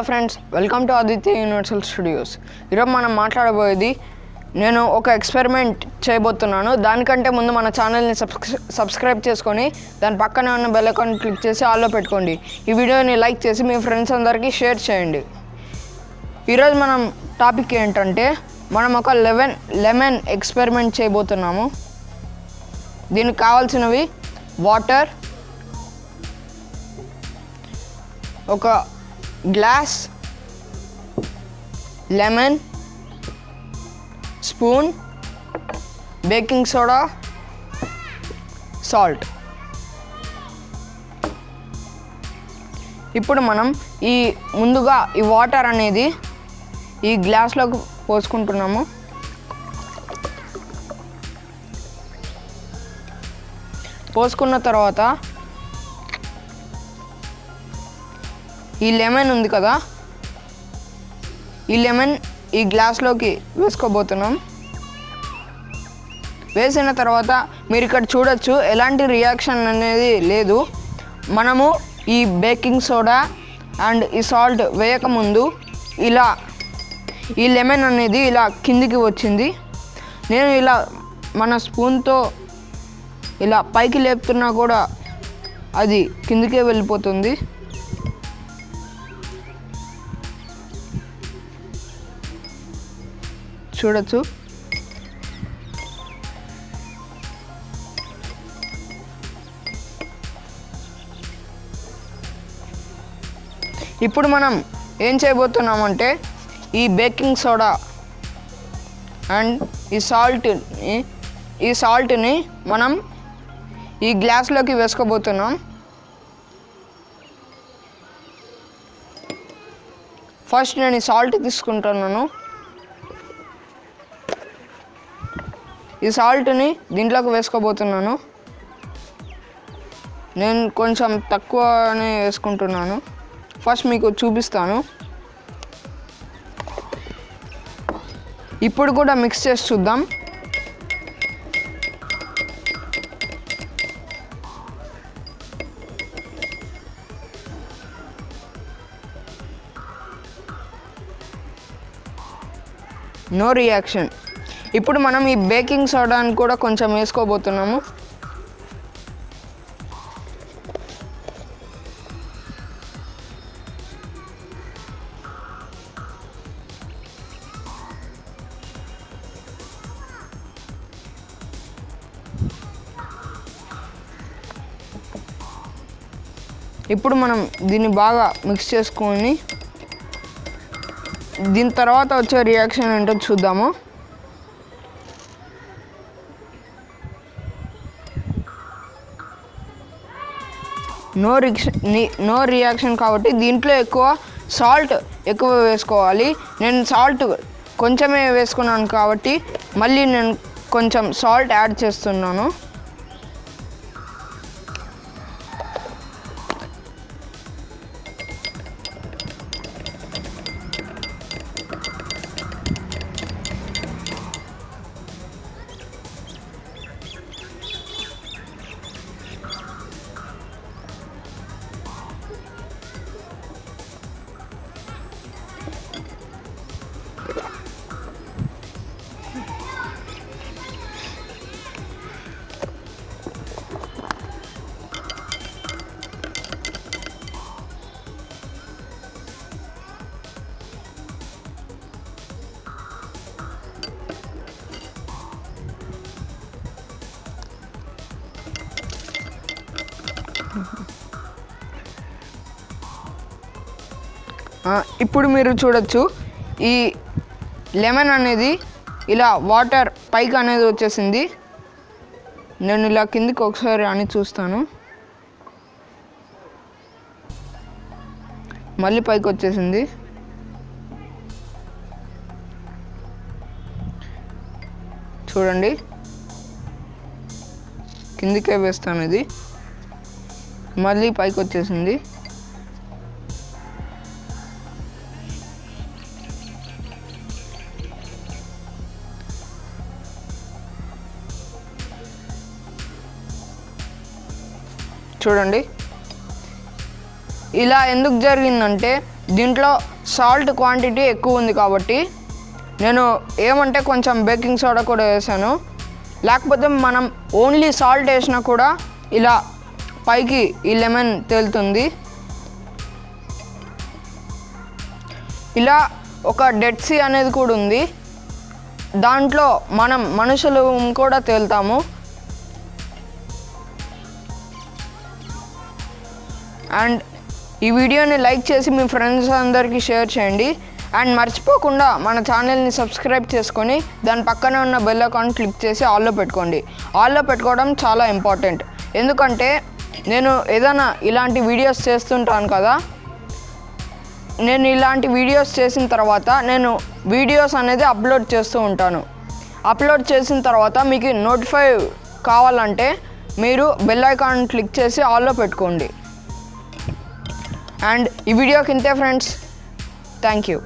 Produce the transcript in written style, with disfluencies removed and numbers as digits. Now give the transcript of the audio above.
Friends, welcome to Aditya universal studios. ఈరోజు మనం మాట్లాడబోయేది నేను ఒక ఎక్స్పెరిమెంట్ చేయబోతున్నాను. దానికంటే ముందు మన ఛానల్ని సబ్స్క్రైబ్ చేసుకొని దాని పక్కనే ఉన్న బెల్ ఐకాన్ క్లిక్ చేసి ఆల్లో పెట్టుకోండి. ఈ వీడియోని లైక్ చేసి మీ ఫ్రెండ్స్ అందరికీ షేర్ చేయండి. ఈరోజు మనం టాపిక్ ఏంటంటే మనం ఒక లెమన్ ఎక్స్పెరిమెంట్ చేయబోతున్నాము. దీనికి కావాల్సినవి వాటర్, ఒక glass, lemon, spoon, baking soda, salt. ఇప్పుడు మనం ముందుగా ఈ వాటర్ అనేది ఈ గ్లాస్లోకి పోసుకుంటున్నాము. పోసుకున్న తర్వాత ఈ లెమన్ ఉంది కదా, ఈ లెమన్ ఈ గ్లాస్లోకి వేసుకోబోతున్నాం. వేసిన తర్వాత మీరు ఇక్కడ చూడొచ్చు ఎలాంటి రియాక్షన్ అనేది లేదు. మనము ఈ బేకింగ్ సోడా అండ్ ఈ సాల్ట్ వేయకముందు ఇలా ఈ లెమన్ అనేది ఇలా కిందికి వచ్చింది. నేను ఇలా మన స్పూన్తో ఇలా పైకి లేపుతున్నా కూడా అది కిందికే వెళ్ళిపోతుంది. చూడొచ్చు. ఇప్పుడు మనం ఏం చేయబోతున్నామంటే ఈ బేకింగ్ సోడా అండ్ ఈ సాల్ట్ని మనం ఈ గ్లాస్లోకి వేసుకోబోతున్నాం. ఫస్ట్ నేను ఈ సాల్ట్ తీసుకుంటున్నాను. ఈ సాల్ట్ని దీంట్లోకి వేసుకోబోతున్నాను. నేను కొంచెం తక్కువనే వేసుకుంటున్నాను. ఫస్ట్ మీకు చూపిస్తాను. ఇప్పుడు కూడా మిక్స్ చేసి చూద్దాం. No reaction. ఇప్పుడు మనం ఈ బేకింగ్ సోడాని కూడా కొంచెం వేసుకోబోతున్నాము. ఇప్పుడు మనం దీన్ని బాగా మిక్స్ చేసుకొని దీని తర్వాత వచ్చే రియాక్షన్ ఏంటో చూద్దాము. నో రియాక్షన్ కాబట్టి దీంట్లో సాల్ట్ ఎక్కువ వేసుకోవాలి. నేను సాల్ట్ కొంచెమే వేసుకున్నాను కాబట్టి మళ్ళీ నేను కొంచెం సాల్ట్ యాడ్ చేస్తున్నాను. ఇప్పుడు మీరు చూడొచ్చు ఈ లెమన్ అనేది ఇలా వాటర్ పైకి అనేది వచ్చేసింది. నేను ఇలా కిందికి ఒకసారి అని చూస్తాను, మళ్ళీ పైకి వచ్చేసింది. చూడండి, కిందికే వేస్తాను, ఇది మళ్ళీ పైకి వచ్చేసింది. చూడండి, ఇలా ఎందుకు జరిగిందంటే దీంట్లో సాల్ట్ క్వాంటిటీ ఎక్కువ ఉంది కాబట్టి నేను ఏమంటే కొంచెం బేకింగ్ సోడా కూడా వేసాను. లేకపోతే మనం ఓన్లీ సాల్ట్ వేసినా కూడా ఇలా పైకి ఈ లెమన్ తేలుతుంది. ఇలా ఒక డెడ్ సీ అనేది కూడా ఉంది, దాంట్లో మనం మనుషులు కూడా తేలుతాము. అండ్ ఈ వీడియోని లైక్ చేసి మీ ఫ్రెండ్స్ అందరికీ షేర్ చేయండి. అండ్ మర్చిపోకుండా మన ఛానల్ని సబ్స్క్రైబ్ చేసుకొని దాని పక్కనే ఉన్న బెల్ ఐకాన్ క్లిక్ చేసి ఆల్లో పెట్టుకోండి. ఆల్లో పెట్టుకోవడం చాలా ఇంపార్టెంట్, ఎందుకంటే నేను ఏదైనా ఇలాంటి వీడియోస్ చేస్తుంటాను కదా, నేను ఇలాంటి వీడియోస్ చేసిన తర్వాత నేను వీడియోస్ అనేది అప్లోడ్ చేస్తూ ఉంటాను. అప్లోడ్ చేసిన తర్వాత మీకు నోటిఫై కావాలంటే మీరు బెల్ ఐకాన్ క్లిక్ చేసి ఆల్లో పెట్టుకోండి. అండ్ ఈ వీడియోకి ఇంతే ఫ్రెండ్స్, థ్యాంక్ యూ.